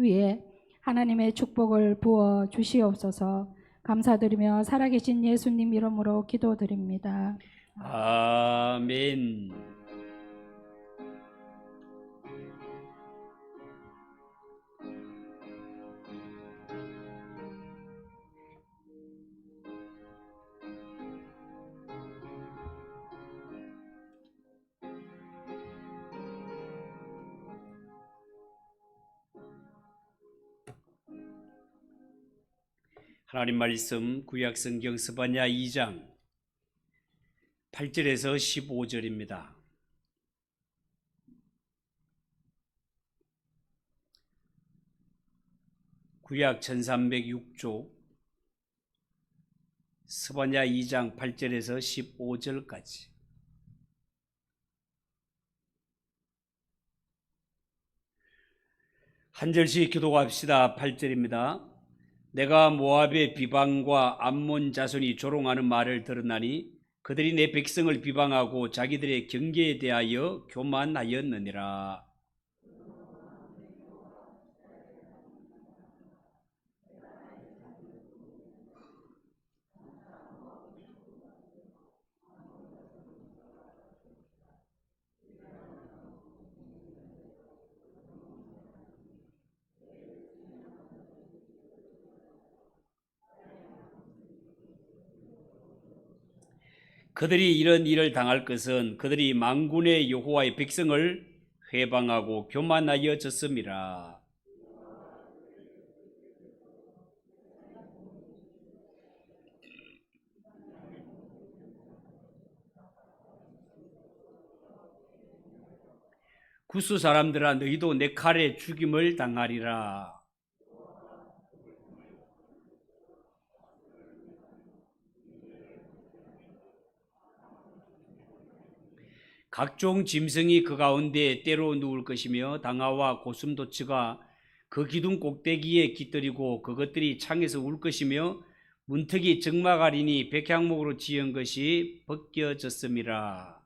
위에 하나님의 축복을 부어 주시옵소서. 감사드리며 살아계신 예수님 이름으로 기도드립니다. 아멘. 하나님 말씀 구약성경 스바냐 2장 8절에서 15절입니다. 구약 1306조 스바냐 2장 8절에서 15절까지. 한 절씩 기도합시다. 8절입니다. 내가 모압의 비방과 암몬 자손이 조롱하는 말을 들었나니 그들이 내 백성을 비방하고 자기들의 경계에 대하여 교만하였느니라. 그들이 이런 일을 당할 것은 그들이 만군의 여호와의 백성을 회방하고 교만하여졌음이라. 구스 사람들아 너희도 내 칼에 죽임을 당하리라. 각종 짐승이 그 가운데 때로 누울 것이며 당아와 고슴도치가 그 기둥 꼭대기에 깃들이고 그것들이 창에서 울 것이며 문턱이 적막하리니 백향목으로 지은 것이 벗겨졌음이라.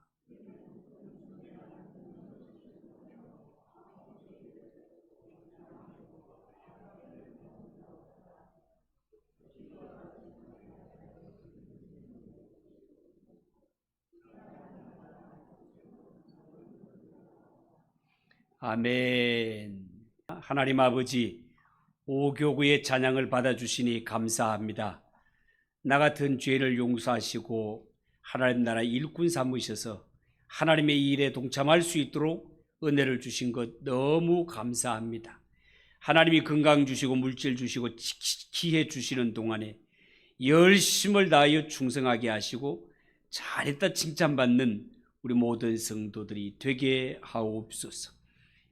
아멘. 하나님 아버지, 오교구의 찬양을 받아주시니 감사합니다. 나 같은 죄를 용서하시고 하나님 나라 일꾼 삼으셔서 하나님의 일에 동참할 수 있도록 은혜를 주신 것 너무 감사합니다. 하나님이 건강 주시고 물질 주시고 지키해 주시는 동안에 열심을 다하여 충성하게 하시고 잘했다 칭찬받는 우리 모든 성도들이 되게 하옵소서.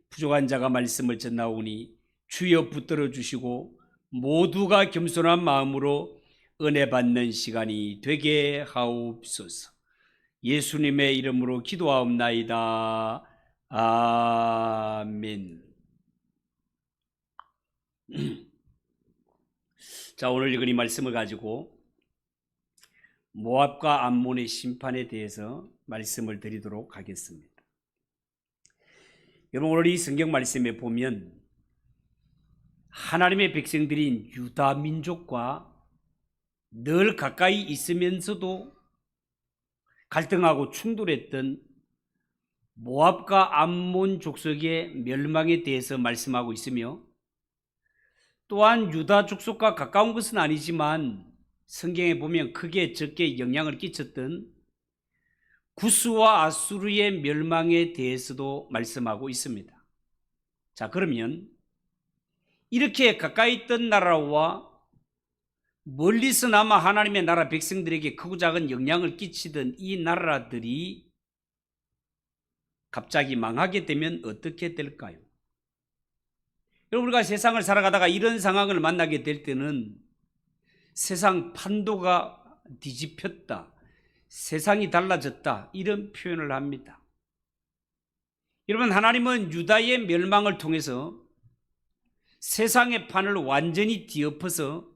부족한 자가 말씀을 전하오니 주여 붙들어 주시고 모두가 겸손한 마음으로 은혜 받는 시간이 되게 하옵소서. 예수님의 이름으로 기도하옵나이다. 아멘. 자, 오늘 읽은 이 말씀을 가지고 모압과 암몬의 심판에 대해서 말씀을 드리도록 하겠습니다. 여러분, 오늘 이 성경 말씀에 보면 하나님의 백성들인 유다 민족과 늘 가까이 있으면서도 갈등하고 충돌했던 모압과 암몬 족속의 멸망에 대해서 말씀하고 있으며, 또한 유다 족속과 가까운 것은 아니지만 성경에 보면 크게 적게 영향을 끼쳤던 구스와 아수르의 멸망에 대해서도 말씀하고 있습니다. 자, 그러면 이렇게 가까이 있던 나라와 멀리서나마 하나님의 나라 백성들에게 크고 작은 영향을 끼치던 이 나라들이 갑자기 망하게 되면 어떻게 될까요? 여러분, 우리가 세상을 살아가다가 이런 상황을 만나게 될 때는 세상 판도가 뒤집혔다, 세상이 달라졌다, 이런 표현을 합니다. 여러분, 하나님은 유다의 멸망을 통해서 세상의 판을 완전히 뒤엎어서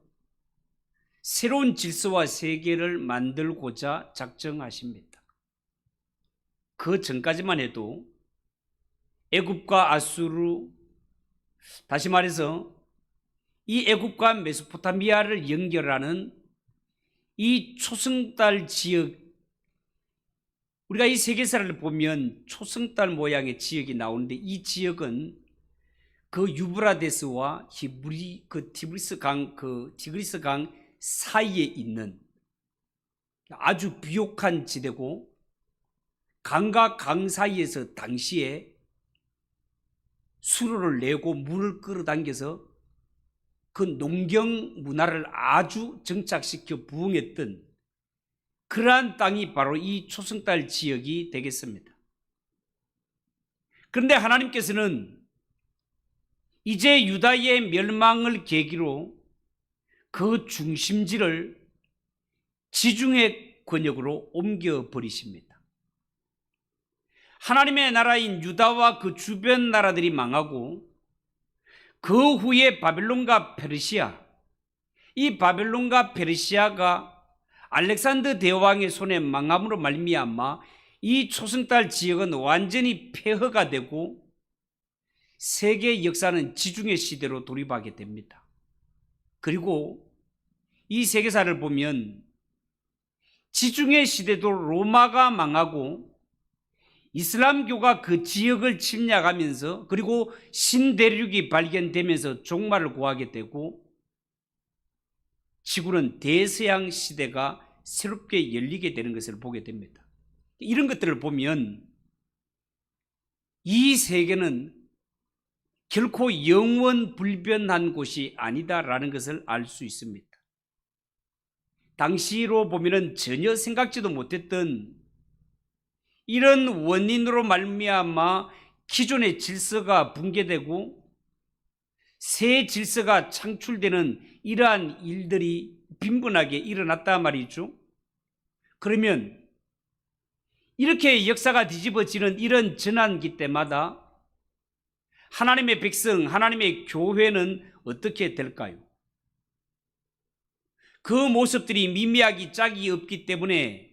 새로운 질서와 세계를 만들고자 작정하십니다. 그 전까지만 해도 애굽과 아수르, 다시 말해서 이 애굽과 메소포타미아를 연결하는 이 초승달 지역, 우리가 이 세계사를 보면 초승달 모양의 지역이 나오는데 이 지역은 그 유브라데스와 티그리스 강 사이에 있는 아주 비옥한 지대고, 강과 강 사이에서 당시에 수로를 내고 물을 끌어당겨서 그 농경 문화를 아주 정착시켜 부흥했던 그러한 땅이 바로 이 초승달 지역이 되겠습니다. 그런데 하나님께서는 이제 유다의 멸망을 계기로 그 중심지를 지중해 권역으로 옮겨버리십니다. 하나님의 나라인 유다와 그 주변 나라들이 망하고 그 후에 바벨론과 페르시아, 이 바벨론과 페르시아가 알렉산더 대왕의 손에 망함으로 말미암아 이 초승달 지역은 완전히 폐허가 되고 세계 역사는 지중해 시대로 돌입하게 됩니다. 그리고 이 세계사를 보면 지중해 시대도 로마가 망하고 이슬람교가 그 지역을 침략하면서, 그리고 신대륙이 발견되면서 종말을 구하게 되고 지구는 대서양 시대가 새롭게 열리게 되는 것을 보게 됩니다. 이런 것들을 보면 이 세계는 결코 영원 불변한 곳이 아니다라는 것을 알 수 있습니다. 당시로 보면은 전혀 생각지도 못했던 이런 원인으로 말미암아 기존의 질서가 붕괴되고 새 질서가 창출되는 이러한 일들이 빈번하게 일어났단 말이죠. 그러면 이렇게 역사가 뒤집어지는 이런 전환기 때마다 하나님의 백성, 하나님의 교회는 어떻게 될까요? 그 모습들이 미미하기 짝이 없기 때문에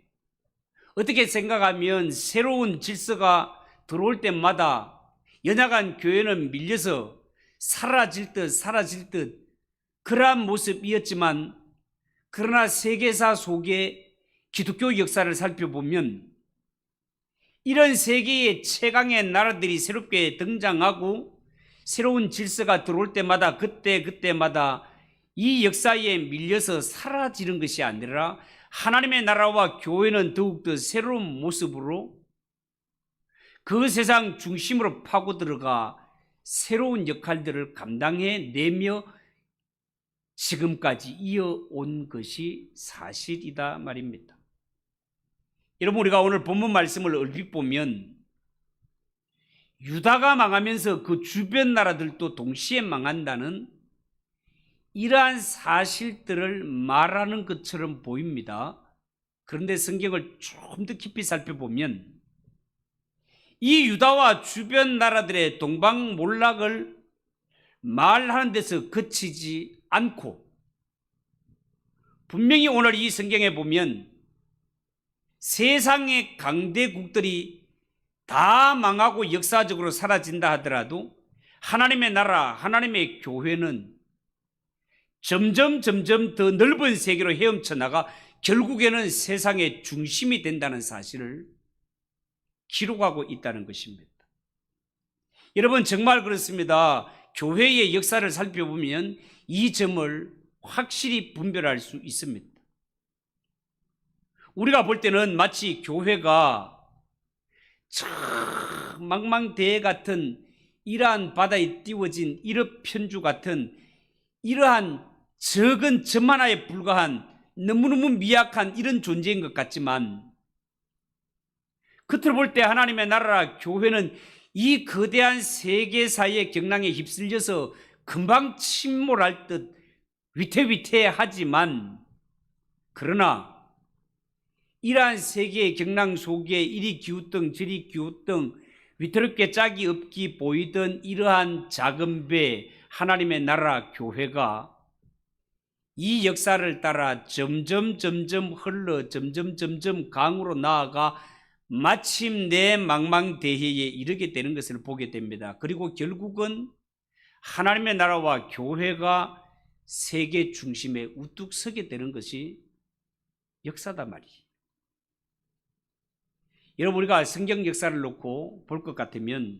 어떻게 생각하면 새로운 질서가 들어올 때마다 연약한 교회는 밀려서 사라질 듯 그러한 모습이었지만, 그러나 세계사 속에 기독교 역사를 살펴보면 이런 세계의 최강의 나라들이 새롭게 등장하고 새로운 질서가 들어올 때마다 그때마다 이 역사에 밀려서 사라지는 것이 아니라 하나님의 나라와 교회는 더욱더 새로운 모습으로 그 세상 중심으로 파고들어가 새로운 역할들을 감당해내며 지금까지 이어온 것이 사실이다 말입니다. 여러분, 우리가 오늘 본문 말씀을 얼핏 보면 유다가 망하면서 그 주변 나라들도 동시에 망한다는 이러한 사실들을 말하는 것처럼 보입니다. 그런데 성경을 좀 더 깊이 살펴보면 이 유다와 주변 나라들의 동방몰락을 말하는 데서 그치지 않고, 분명히 오늘 이 성경에 보면 세상의 강대국들이 다 망하고 역사적으로 사라진다 하더라도 하나님의 나라, 하나님의 교회는 점점 더 넓은 세계로 헤엄쳐 나가 결국에는 세상의 중심이 된다는 사실을 기록하고 있다는 것입니다. 여러분, 정말 그렇습니다. 교회의 역사를 살펴보면 이 점을 확실히 분별할 수 있습니다. 우리가 볼 때는 마치 교회가 저 망망대해 같은 이러한 바다에 띄워진 일업편주 같은 이러한 적은 점 하나에 불과한 너무너무 미약한 이런 존재인 것 같지만, 겉으로 볼 때 하나님의 나라라 교회는 이 거대한 세계사의 경랑에 휩쓸려서 금방 침몰할 듯 위태위태하지만, 그러나 이러한 세계의 경랑 속에 이리 기우뚱 저리 기우뚱 위태롭게 짝이 없기 보이던 이러한 작은 배 하나님의 나라 교회가 이 역사를 따라 점점 흘러 점점 강으로 나아가 마침내 망망대해에 이르게 되는 것을 보게 됩니다. 그리고 결국은 하나님의 나라와 교회가 세계 중심에 우뚝 서게 되는 것이 역사다 말이에요. 여러분, 우리가 성경 역사를 놓고 볼 것 같으면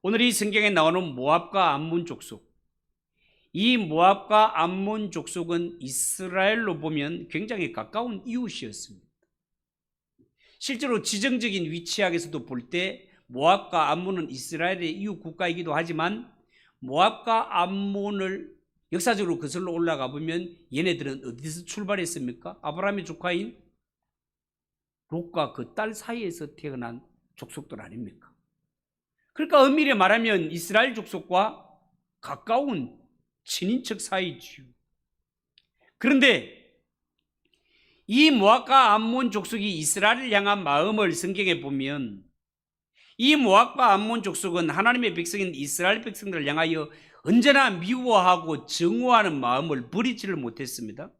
오늘 이 성경에 나오는 모압과 암몬 족속, 이 모압과 암몬 족속은 이스라엘로 보면 굉장히 가까운 이웃이었습니다. 실제로 지정적인 위치학에서도 볼 때 모압과 암몬은 이스라엘의 이웃 국가이기도 하지만 모압과 암몬을 역사적으로 거슬러 올라가 보면 얘네들은 어디서 출발했습니까? 아브라함의 조카인 롯과 그 딸 사이에서 태어난 족속들 아닙니까? 그러니까 엄밀히 말하면 이스라엘 족속과 가까운 친인척 사이지요. 그런데 이 모압과 암몬 족속이 이스라엘을 향한 마음을 성경에 보면 이 모압과 암몬 족속은 하나님의 백성인 이스라엘 백성들을 향하여 언제나 미워하고 증오하는 마음을 버리지를 못했습니다.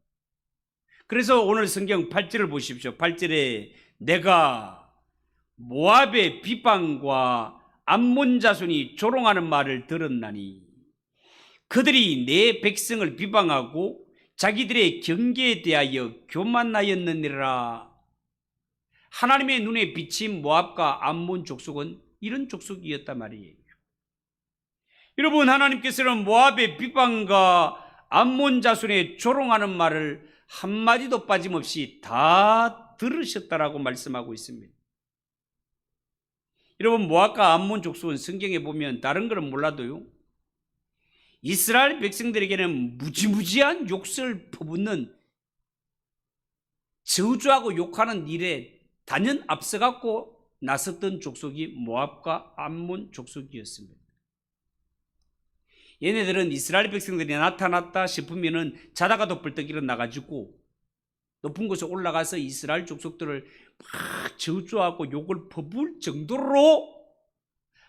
그래서 오늘 성경 8절을 보십시오. 8절에 내가 모압의 비방과 암몬 자손이 조롱하는 말을 들었나니 그들이 내 백성을 비방하고 자기들의 경계에 대하여 교만하였느니라. 하나님의 눈에 비친 모압과 암몬 족속은 이런 족속이었단 말이에요. 여러분, 하나님께서는 모압의 비방과 암몬 자손의 조롱하는 말을 한마디도 빠짐없이 다 들으셨다라고 말씀하고 있습니다. 여러분, 모압과 암몬 족속은 성경에 보면 다른 것은 몰라도요, 이스라엘 백성들에게는 무지무지한 욕설 퍼붓는 저주하고 욕하는 일에 단연 앞서갖고 나섰던 족속이 모압과 암몬 족속이었습니다. 얘네들은 이스라엘 백성들이 나타났다 싶으면은 자다가도 벌떡 일어나가지고 높은 곳에 올라가서 이스라엘 족속들을 막 저주하고 욕을 퍼부을 정도로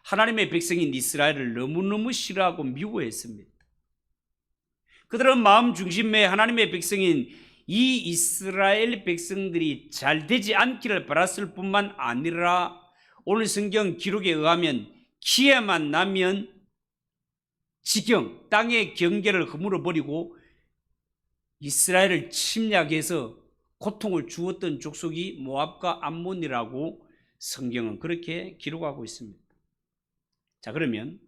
하나님의 백성인 이스라엘을 너무너무 싫어하고 미워했습니다. 그들은 마음 중심에 하나님의 백성인 이 이스라엘 백성들이 잘 되지 않기를 바랐을 뿐만 아니라 오늘 성경 기록에 의하면 기회만 나면 지경, 땅의 경계를 허물어 버리고 이스라엘을 침략해서 고통을 주었던 족속이 모압과 암몬이라고 성경은 그렇게 기록하고 있습니다. 자, 그러면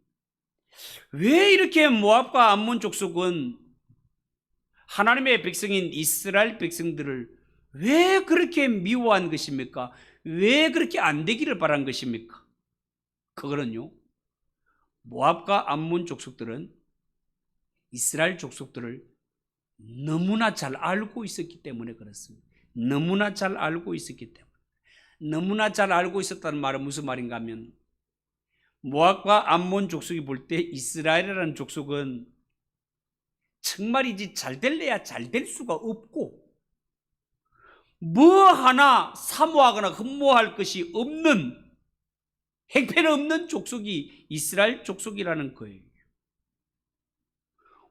왜 이렇게 모압과 암몬 족속은 하나님의 백성인 이스라엘 백성들을 왜 그렇게 미워한 것입니까? 왜 그렇게 안 되기를 바란 것입니까? 그거는요, 모압과 암몬 족속들은 이스라엘 족속들을 너무나 잘 알고 있었기 때문에 그렇습니다. 너무나 잘 알고 있었기 때문에. 너무나 잘 알고 있었다는 말은 무슨 말인가 하면 모압과 암몬 족속이 볼 때 이스라엘이라는 족속은 정말이지 잘 될래야 잘 될 수가 없고 뭐 하나 사모하거나 흠모할 것이 없는 행편없는 족속이 이스라엘 족속이라는 거예요.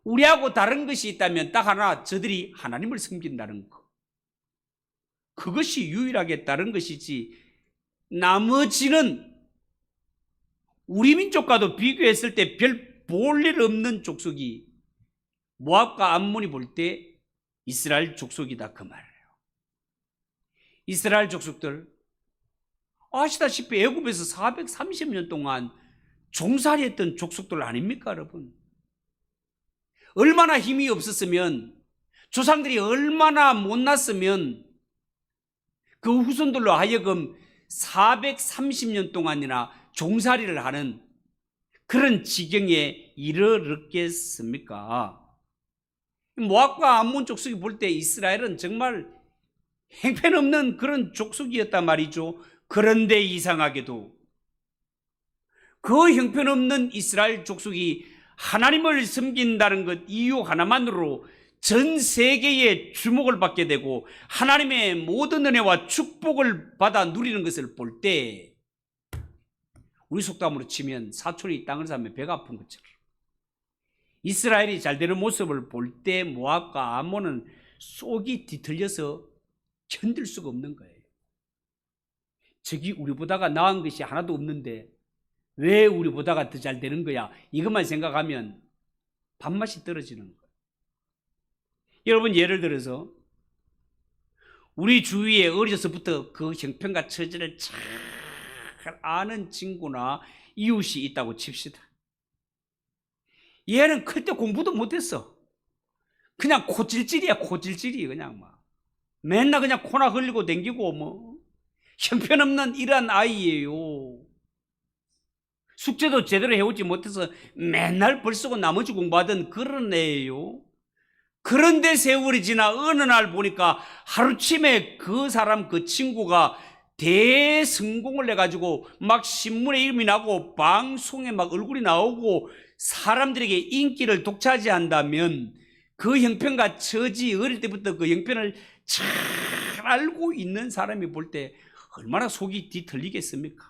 우리하고 다른 것이 있다면 딱 하나, 저들이 하나님을 섬긴다는 거. 그것이 유일하게 다른 것이지 나머지는 우리 민족과도 비교했을 때 별 볼 일 없는 족속이 모압과 암몬이 볼 때 이스라엘 족속이다 그 말이에요. 이스라엘 족속들 아시다시피 애굽에서 430년 동안 종살이했던 족속들 아닙니까 여러분? 얼마나 힘이 없었으면, 조상들이 얼마나 못났으면 그 후손들로 하여금 430년 동안이나 종살이를 하는 그런 지경에 이르렀겠습니까? 모압과 암몬 족속이 볼 때 이스라엘은 정말 행편없는 그런 족속이었단 말이죠. 그런데 이상하게도 그 형편없는 이스라엘 족속이 하나님을 섬긴다는 것 이유 하나만으로 전 세계의 주목을 받게 되고 하나님의 모든 은혜와 축복을 받아 누리는 것을 볼 때 우리 속담으로 치면 사촌이 땅을 사면 배가 아픈 것처럼 이스라엘이 잘 되는 모습을 볼 때 모압과 암몬은 속이 뒤틀려서 견딜 수가 없는 거예요. 저기 우리보다가 나은 것이 하나도 없는데 왜 우리보다가 더 잘 되는 거야? 이것만 생각하면 밥맛이 떨어지는 거예요. 여러분, 예를 들어서 우리 주위에 어려서부터 그 형편과 처지를 잘 아는 친구나 이웃이 있다고 칩시다. 얘는 클 때 공부도 못했어. 그냥 코찔찔이야, 코찔찔이. 그냥 막 맨날 그냥 코나 흘리고 댕기고 뭐 형편없는 이런 아이예요. 숙제도 제대로 해오지 못해서 맨날 벌 쓰고 나머지 공부하던 그런 애예요. 그런데 세월이 지나 어느 날 보니까 하루침에 그 사람, 그 친구가 대성공을 해가지고 막 신문에 이름이 나고 방송에 막 얼굴이 나오고 사람들에게 인기를 독차지한다면 그 형편과 처지, 어릴 때부터 그 형편을 잘 알고 있는 사람이 볼 때 얼마나 속이 뒤틀리겠습니까?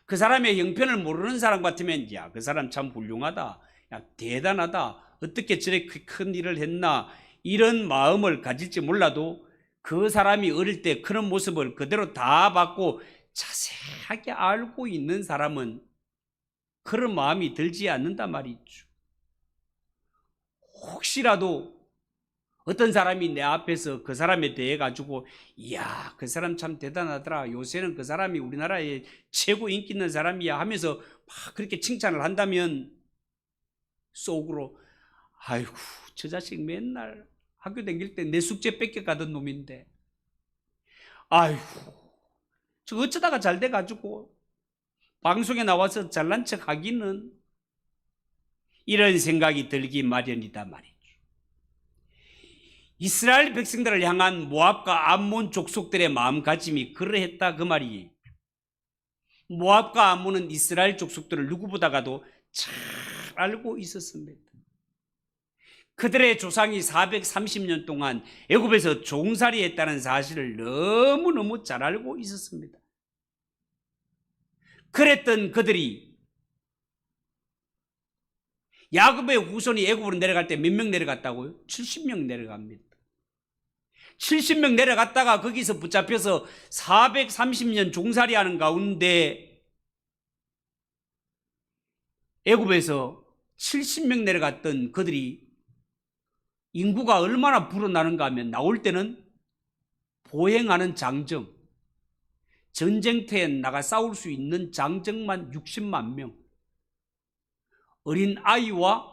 그 사람의 형편을 모르는 사람 같으면 야, 그 사람 참 훌륭하다, 야, 대단하다, 어떻게 저렇게 큰 일을 했나, 이런 마음을 가질지 몰라도 그 사람이 어릴 때 그런 모습을 그대로 다 받고 자세하게 알고 있는 사람은 그런 마음이 들지 않는단 말이죠. 혹시라도 어떤 사람이 내 앞에서 그 사람에 대해 가지고 이야, 그 사람 참 대단하더라, 요새는 그 사람이 우리나라에 최고 인기 있는 사람이야 하면서 막 그렇게 칭찬을 한다면 속으로 아이고, 저 자식 맨날 학교 다닐 때 내 숙제 뺏겨가던 놈인데 아이고, 저 어쩌다가 잘 돼가지고 방송에 나와서 잘난 척 하기는, 이런 생각이 들기 마련이다 말이죠. 이스라엘 백성들을 향한 모압과 암몬 족속들의 마음가짐이 그러했다 그 말이에요. 모압과 암몬은 이스라엘 족속들을 누구보다가도 잘 알고 있었습니다. 그들의 조상이 430년 동안 애굽에서 종살이했다는 사실을 너무너무 잘 알고 있었습니다. 그랬던 그들이 야곱의 후손이 애굽으로 내려갈 때 몇 명 내려갔다고요? 70명 내려갑니다. 70명 내려갔다가 거기서 붙잡혀서 430년 종살이하는 가운데 애굽에서 70명 내려갔던 그들이 인구가 얼마나 불어나는가 하면 나올 때는 보행하는 장정, 전쟁터에 나가 싸울 수 있는 장정만 60만 명, 어린 아이와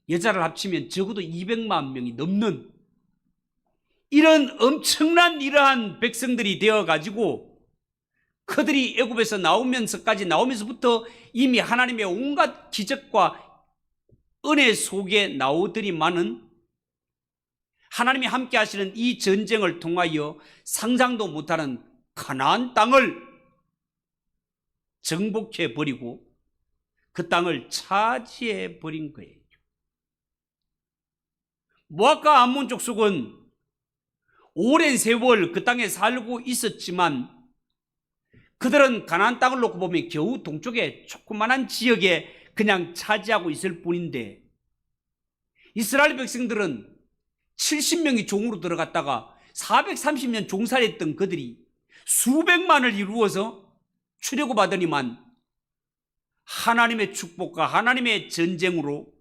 여자를 합치면 적어도 200만 명이 넘는 이런 엄청난 이러한 백성들이 되어가지고 그들이 애굽에서 나오면서부터 이미 하나님의 온갖 기적과 은혜 속에 나오더니만은 하나님이 함께 하시는 이 전쟁을 통하여 상상도 못하는 가나안 땅을 정복해 버리고 그 땅을 차지해 버린 거예요. 모압과 암몬 족속은 오랜 세월 그 땅에 살고 있었지만 그들은 가나안 땅을 놓고 보면 겨우 동쪽에 조그만한 지역에 그냥 차지하고 있을 뿐인데 이스라엘 백성들은 70명이 종으로 들어갔다가 430년 종살이했던 그들이 수백만을 이루어서 출애굽하더니만 하나님의 축복과 하나님의 전쟁으로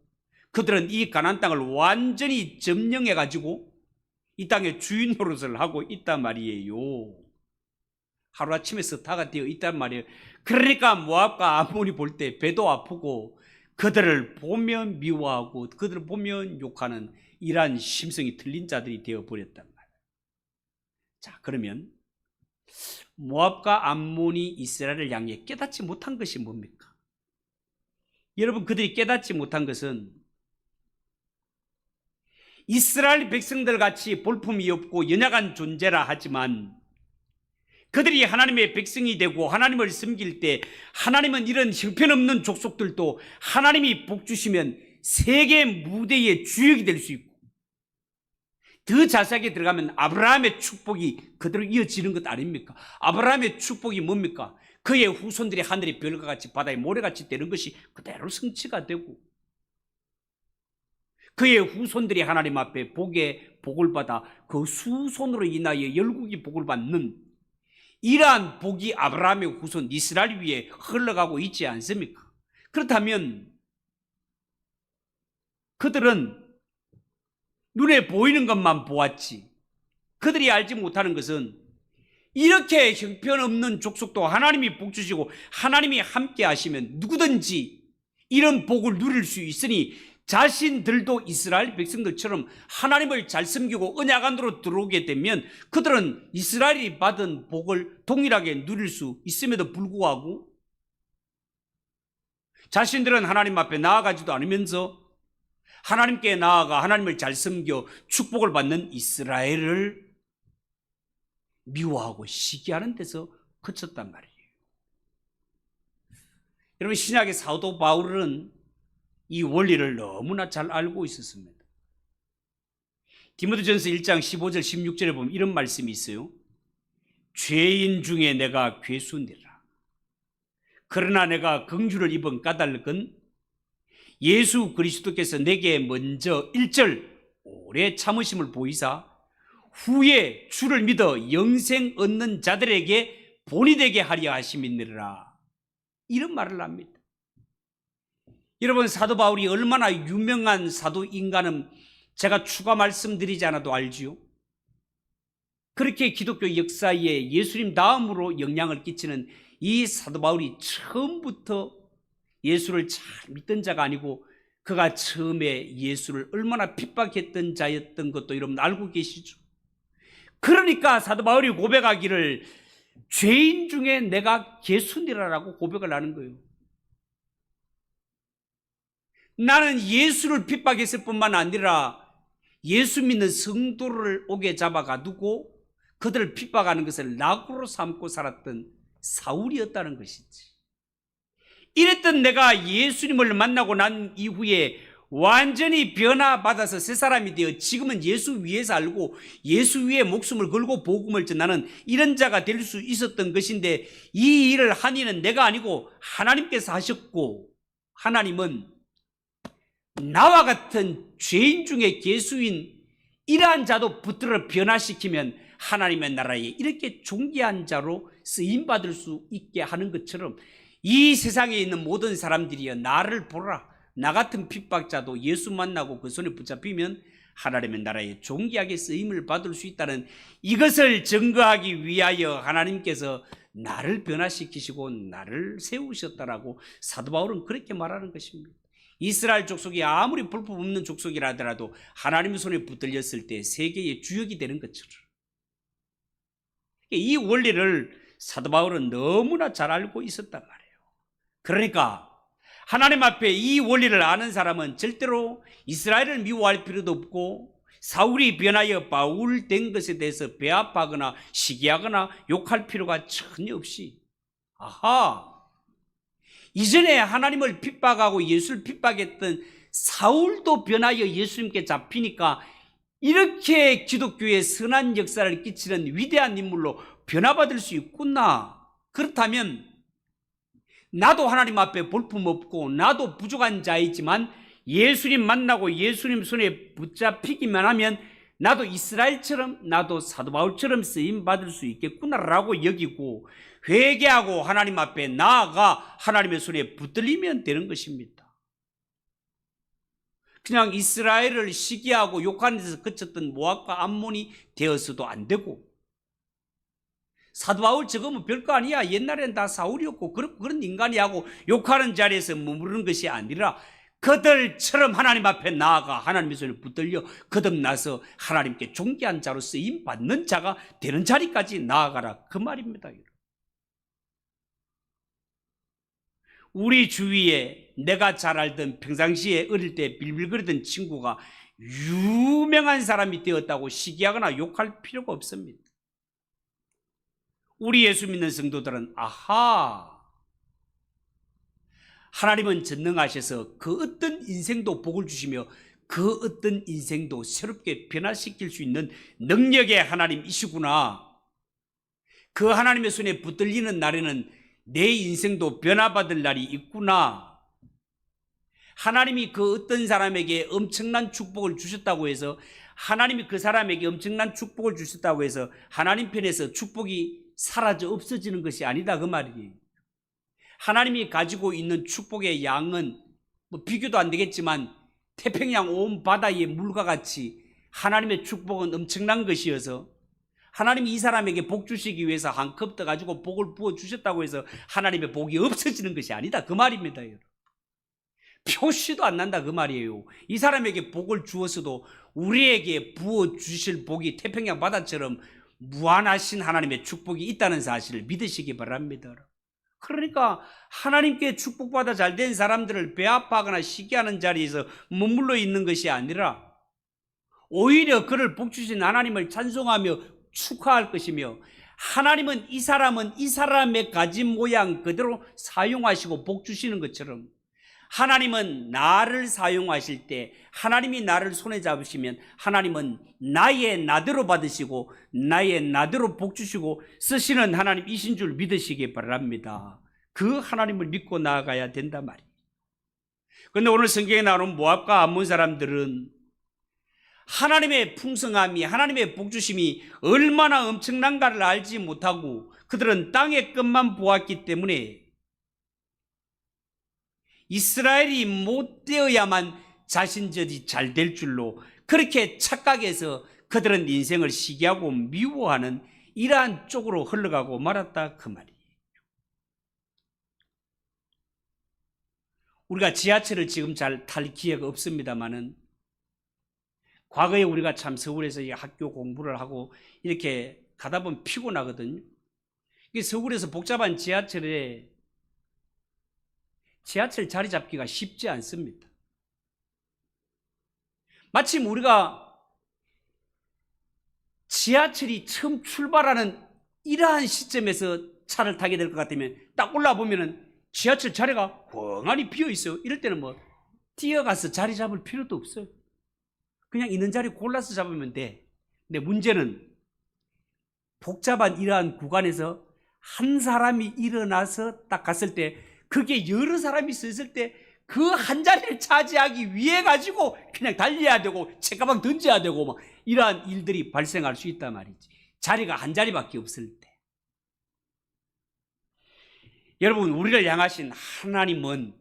그들은 이 가나안 땅을 완전히 점령해 가지고 이 땅의 주인 노릇을 하고 있단 말이에요. 하루아침에 스타가 되어 있단 말이에요. 그러니까 모압과 암몬이 볼 때 배도 아프고 그들을 보면 미워하고 그들을 보면 욕하는 이러한 심성이 틀린 자들이 되어버렸단 말이에요. 자, 그러면 모압과 암몬이 이스라엘을 향해 깨닫지 못한 것이 뭡니까? 여러분, 그들이 깨닫지 못한 것은 이스라엘 백성들 같이 볼품이 없고 연약한 존재라 하지만 그들이 하나님의 백성이 되고 하나님을 섬길 때 하나님은 이런 형편없는 족속들도 하나님이 복 주시면 세계 무대의 주역이 될 수 있고 더 자세하게 들어가면 아브라함의 축복이 그대로 이어지는 것 아닙니까? 아브라함의 축복이 뭡니까? 그의 후손들이 하늘의 별과 같이 바다의 모래같이 되는 것이 그대로 성취가 되고 그의 후손들이 하나님 앞에 복의 복을 받아 그 수손으로 인하여 열국이 복을 받는 이러한 복이 아브라함의 후손 이스라엘 위에 흘러가고 있지 않습니까? 그렇다면 그들은 눈에 보이는 것만 보았지, 그들이 알지 못하는 것은 이렇게 형편없는 족속도 하나님이 복 주시고 하나님이 함께 하시면 누구든지 이런 복을 누릴 수 있으니 자신들도 이스라엘 백성들처럼 하나님을 잘 섬기고 언약 안으로 들어오게 되면 그들은 이스라엘이 받은 복을 동일하게 누릴 수 있음에도 불구하고 자신들은 하나님 앞에 나아가지도 않으면서 하나님께 나아가 하나님을 잘 섬겨 축복을 받는 이스라엘을 미워하고 시기하는 데서 그쳤단 말이에요. 여러분, 신약의 사도 바울은 이 원리를 너무나 잘 알고 있었습니다. 디모데전서 1장 15절 16절에 보면 이런 말씀이 있어요. 죄인 중에 내가 괴수니라. 그러나 내가 긍휼을 입은 까닭은 예수 그리스도께서 내게 먼저 1절 오래 참으심을 보이사 후에 주를 믿어 영생 얻는 자들에게 본이 되게 하려 하심이니라. 이런 말을 합니다. 여러분, 사도 바울이 얼마나 유명한 사도인가는 제가 추가 말씀드리지 않아도 알지요. 그렇게 기독교 역사에 예수님 다음으로 영향을 끼치는 이 사도 바울이 처음부터 예수를 잘 믿던 자가 아니고 그가 처음에 예수를 얼마나 핍박했던 자였던 것도 여러분 알고 계시죠. 그러니까 사도 바울이 고백하기를 죄인 중에 내가 괴수니라라고 고백을 하는 거예요. 나는 예수를 핍박했을 뿐만 아니라 예수 믿는 성도를 옥에 잡아가두고 그들을 핍박하는 것을 낙으로 삼고 살았던 사울이었다는 것이지. 이랬던 내가 예수님을 만나고 난 이후에 완전히 변화받아서 새 사람이 되어 지금은 예수 위에 살고 예수 위에 목숨을 걸고 복음을 전하는 이런 자가 될 수 있었던 것인데, 이 일을 한 이는 내가 아니고 하나님께서 하셨고, 하나님은 나와 같은 죄인 중에 괴수인 이러한 자도 붙들어 변화시키면 하나님의 나라에 이렇게 존귀한 자로 쓰임받을 수 있게 하는 것처럼 이 세상에 있는 모든 사람들이여 나를 보라. 나 같은 핍박자도 예수 만나고 그 손에 붙잡히면 하나님의 나라에 존귀하게 쓰임을 받을 수 있다는 이것을 증거하기 위하여 하나님께서 나를 변화시키시고 나를 세우셨다라고 사도 바울은 그렇게 말하는 것입니다. 이스라엘 족속이 아무리 불법 없는 족속이라 하더라도 하나님의 손에 붙들렸을 때 세계의 주역이 되는 것처럼, 이 원리를 사도 바울은 너무나 잘 알고 있었단 말이에요. 그러니까 하나님 앞에 이 원리를 아는 사람은 절대로 이스라엘을 미워할 필요도 없고 사울이 변하여 바울 된 것에 대해서 배아파거나 시기하거나 욕할 필요가 전혀 없이, 아하, 이전에 하나님을 핍박하고 예수를 핍박했던 사울도 변하여 예수님께 잡히니까 이렇게 기독교의 선한 역사를 끼치는 위대한 인물로 변화받을 수 있구나. 그렇다면 나도 하나님 앞에 볼품없고 나도 부족한 자이지만 예수님 만나고 예수님 손에 붙잡히기만 하면 나도 이스라엘처럼, 나도 사도 바울처럼 쓰임받을 수 있겠구나라고 여기고 회개하고 하나님 앞에 나아가 하나님의 손에 붙들리면 되는 것입니다. 그냥 이스라엘을 시기하고 욕하는 데서 그쳤던 모압과 암몬이 되어서도 안 되고, 사도 바울 저거면 별거 아니야, 옛날엔 다 사울이었고 그런 인간이 하고 욕하는 자리에서 머무르는 것이 아니라 그들처럼 하나님 앞에 나아가 하나님의 손에 붙들려 거듭나서 하나님께 존귀한 자로 쓰임받는 자가 되는 자리까지 나아가라, 그 말입니다. 우리 주위에 내가 잘 알던 평상시에 어릴 때 빌빌거리던 친구가 유명한 사람이 되었다고 시기하거나 욕할 필요가 없습니다. 우리 예수 믿는 성도들은 아하, 하나님은 전능하셔서 그 어떤 인생도 복을 주시며 그 어떤 인생도 새롭게 변화시킬 수 있는 능력의 하나님이시구나. 그 하나님의 손에 붙들리는 날에는 내 인생도 변화받을 날이 있구나. 하나님이 그 어떤 사람에게 엄청난 축복을 주셨다고 해서 하나님이 그 사람에게 엄청난 축복을 주셨다고 해서 하나님 편에서 축복이 사라져 없어지는 것이 아니다 그 말이에요. 하나님이 가지고 있는 축복의 양은 뭐 비교도 안 되겠지만 태평양 온 바다의 물과 같이 하나님의 축복은 엄청난 것이어서 하나님이 이 사람에게 복 주시기 위해서 한 컵 더 가지고 복을 부어 주셨다고 해서 하나님의 복이 없어지는 것이 아니다 그 말입니다. 여러분. 표시도 안 난다 그 말이에요. 이 사람에게 복을 주었어도 우리에게 부어 주실 복이 태평양 바다처럼 무한하신 하나님의 축복이 있다는 사실을 믿으시기 바랍니다. 그러니까 하나님께 축복받아 잘된 사람들을 배아파하거나 시기하는 자리에서 머물러 있는 것이 아니라 오히려 그를 복 주신 하나님을 찬송하며 축하할 것이며, 하나님은 이 사람의 가진 모양 그대로 사용하시고 복 주시는 것처럼 하나님은 나를 사용하실 때, 하나님이 나를 손에 잡으시면 하나님은 나의 나대로 받으시고 나의 나대로 복 주시고 쓰시는 하나님이신 줄 믿으시기 바랍니다. 그 하나님을 믿고 나아가야 된단 말이에요. 그런데 오늘 성경에 나오는 모압과 암몬 사람들은 하나님의 풍성함이, 하나님의 복 주심이 얼마나 엄청난가를 알지 못하고 그들은 땅의 끝만 보았기 때문에 이스라엘이 못 되어야만 자신들이 잘 될 줄로 그렇게 착각해서 그들은 인생을 시기하고 미워하는 이러한 쪽으로 흘러가고 말았다 그 말이에요. 우리가 지하철을 지금 잘 탈 기회가 없습니다만은 과거에 우리가 참 서울에서 학교 공부를 하고 이렇게 가다 보면 피곤하거든요. 서울에서 복잡한 지하철에 지하철 자리 잡기가 쉽지 않습니다. 마침 우리가 지하철이 처음 출발하는 이러한 시점에서 차를 타게 될 것 같으면 딱 올라보면은 지하철 자리가 엉하니 비어 있어요. 이럴 때는 뭐 뛰어가서 자리 잡을 필요도 없어요. 그냥 있는 자리 골라서 잡으면 돼. 근데 문제는 복잡한 이러한 구간에서 한 사람이 일어나서 딱 갔을 때, 그게 여러 사람이 서 있을 때 그 한 자리를 차지하기 위해 가지고 그냥 달려야 되고 책가방 던져야 되고 막 이러한 일들이 발생할 수 있단 말이지. 자리가 한 자리밖에 없을 때. 여러분, 우리를 향하신 하나님은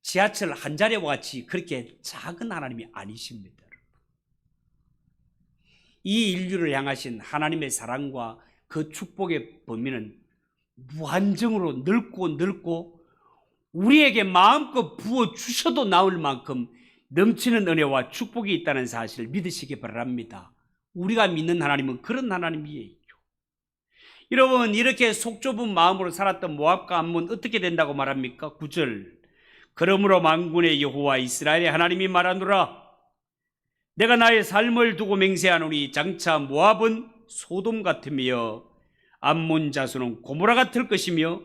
지하철 한 자리와 같이 그렇게 작은 하나님이 아니십니다. 이 인류를 향하신 하나님의 사랑과 그 축복의 범위는 무한정으로 넓고 우리에게 마음껏 부어 주셔도 나올 만큼 넘치는 은혜와 축복이 있다는 사실을 믿으시기 바랍니다. 우리가 믿는 하나님은 그런 하나님이에요. 여러분, 이렇게 속 좁은 마음으로 살았던 모압과 암몬 어떻게 된다고 말합니까? 9절. 그러므로 만군의 여호와 이스라엘의 하나님이 말하노라. 내가 나의 삶을 두고 맹세하노니 장차 모압은 소돔 같으며 암몬 자손은 고모라 같을 것이며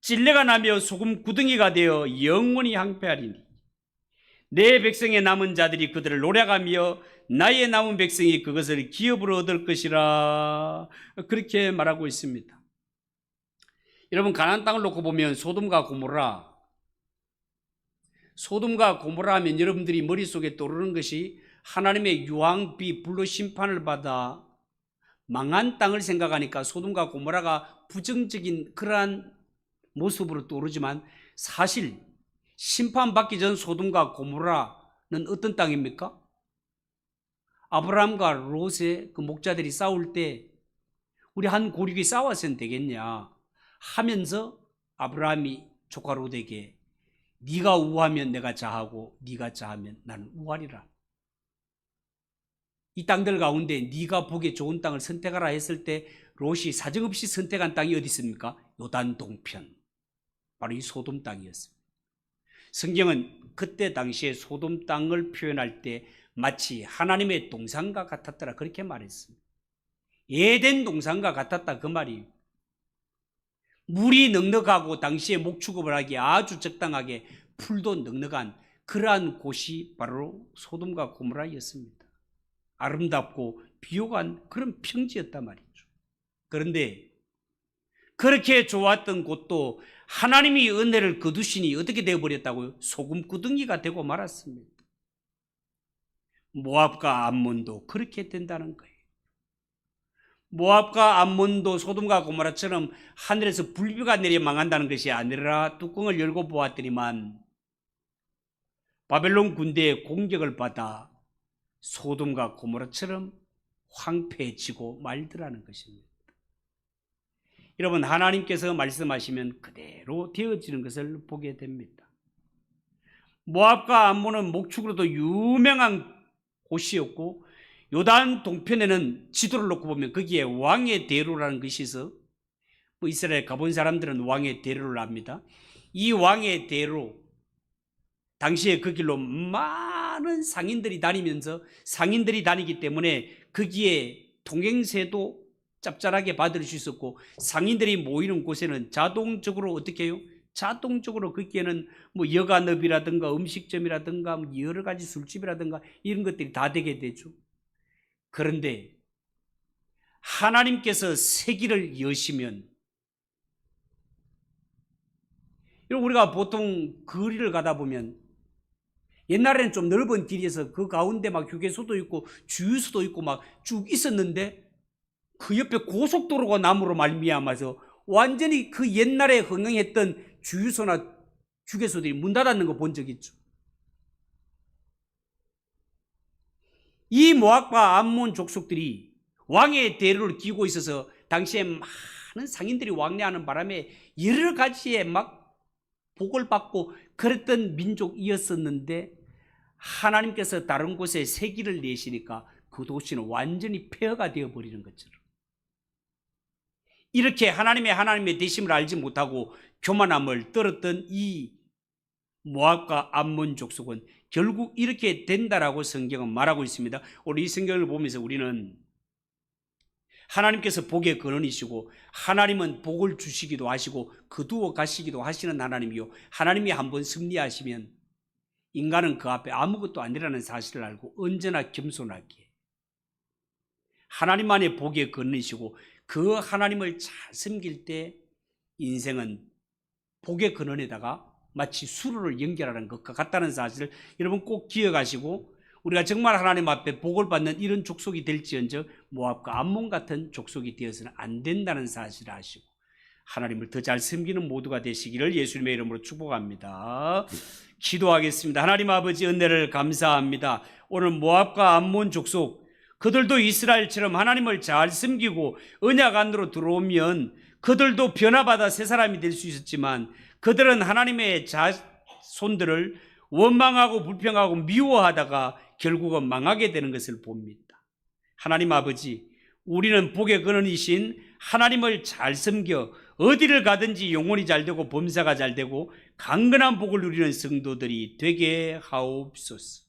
찔레가 나며 소금 구덩이가 되어 영원히 항폐하리니 내 백성의 남은 자들이 그들을 노략하며 나의 남은 백성이 그것을 기업으로 얻을 것이라. 그렇게 말하고 있습니다. 여러분, 가나안 땅을 놓고 보면 소돔과 고모라 하면 여러분들이 머릿속에 떠오르는 것이 하나님의 유황비 불로 심판을 받아 망한 땅을 생각하니까 소돔과 고모라가 부정적인 그러한 모습으로 떠오르지만, 사실 심판받기 전 소돔과 고모라는 어떤 땅입니까? 아브라함과 롯의 그 목자들이 싸울 때 우리 한 고륙이 싸워서는 되겠냐 하면서 아브라함이 조카 롯에게 네가 우하면 내가 자하고 네가 자하면 나는 우하리라. 이 땅들 가운데 네가 보기에 좋은 땅을 선택하라 했을 때 롯이 사정없이 선택한 땅이 어디 있습니까? 요단 동편, 바로 이 소돔 땅이었습니다. 성경은 그때 당시에 소돔 땅을 표현할 때 마치 하나님의 동산과 같았더라 그렇게 말했습니다. 에덴 동산과 같았다 그 말이에요. 물이 넉넉하고 당시에 목축업을 하기에 아주 적당하게 풀도 넉넉한 그러한 곳이 바로 소돔과 고모라였습니다. 아름답고 비옥한 그런 평지였단 말이죠. 그런데 그렇게 좋았던 곳도 하나님이 은혜를 거두시니 어떻게 되어버렸다고요? 소금구덩이가 되고 말았습니다. 모압과 암몬도 그렇게 된다는 거예요. 모압과 암몬도 소돔과 고모라처럼 하늘에서 불비가 내려 망한다는 것이 아니라 뚜껑을 열고 보았더니만 바벨론 군대의 공격을 받아 소돔과 고모라처럼 황폐해지고 말더라는 것입니다. 여러분, 하나님께서 말씀하시면 그대로 되어지는 것을 보게 됩니다. 모압과 암몬은 목축으로도 유명한 곳이었고, 요단 동편에는 지도를 놓고 보면 거기에 왕의 대로라는 것이 있어, 이스라엘 가본 사람들은 왕의 대로를 압니다. 이 왕의 대로, 당시에 그 길로 많은 상인들이 다니면서, 상인들이 다니기 때문에 거기에 통행세도 짭짤하게 받을 수 있었고, 상인들이 모이는 곳에는 자동적으로 어떻게 해요? 자동적으로 거기에는 뭐 여간업이라든가 음식점이라든가 여러 가지 술집이라든가 이런 것들이 다 되게 되죠. 그런데 하나님께서 세기를 여시면, 우리가 보통 거리를 가다 보면 옛날에는 좀 넓은 길에서 그 가운데 막 휴게소도 있고 주유소도 있고 막 쭉 있었는데, 그 옆에 고속도로가 남으로 말미암아서 완전히 그 옛날에 흥행했던 주유소나 휴게소들이 문 닫았는 거 본 적 있죠. 이 모압과 암몬 족속들이 왕의 대로를 기고 있어서 당시에 많은 상인들이 왕래하는 바람에 여러 가지의 막 복을 받고 그랬던 민족이었었는데, 하나님께서 다른 곳에 세기를 내시니까 그 도시는 완전히 폐허가 되어버리는 것처럼, 이렇게 하나님의 되심을 알지 못하고 교만함을 떨었던 이 모압과 암몬 족속은 결국 이렇게 된다라고 성경은 말하고 있습니다. 오늘 이 성경을 보면서 우리는 하나님께서 복의 근원이시고, 하나님은 복을 주시기도 하시고 거두어 가시기도 하시는 하나님이요, 하나님이 한번 승리하시면 인간은 그 앞에 아무것도 아니라는 사실을 알고 언제나 겸손하게 하나님만의 복의 근원이시고, 그 하나님을 잘 섬길 때 인생은 복의 근원에다가 마치 수로를 연결하는 것과 같다는 사실을 여러분 꼭 기억하시고, 우리가 정말 하나님 앞에 복을 받는 이런 족속이 될지언정 모압과 암몬 같은 족속이 되어서는 안 된다는 사실을 아시고 하나님을 더 잘 섬기는 모두가 되시기를 예수님의 이름으로 축복합니다. 기도하겠습니다. 하나님 아버지, 은혜를 감사합니다. 오늘 모압과 암몬 족속, 그들도 이스라엘처럼 하나님을 잘 섬기고 언약 안으로 들어오면 그들도 변화받아 새 사람이 될 수 있었지만, 그들은 하나님의 자손들을 원망하고 불평하고 미워하다가 결국은 망하게 되는 것을 봅니다. 하나님 아버지, 우리는 복의 근원이신 하나님을 잘 섬겨 어디를 가든지 영혼이 잘 되고 범사가 잘 되고 강건한 복을 누리는 성도들이 되게 하옵소서.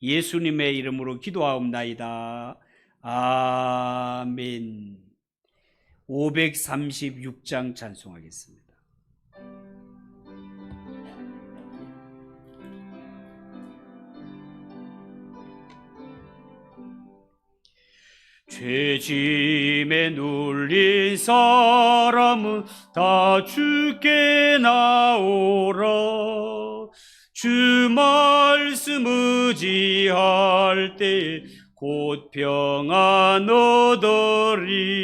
예수님의 이름으로 기도하옵나이다. 아멘. 536장 찬송하겠습니다. 죄짐에 눌린 사람은 다 주께 나오라. 주 말씀 의지할 때 곧 평안 얻으리.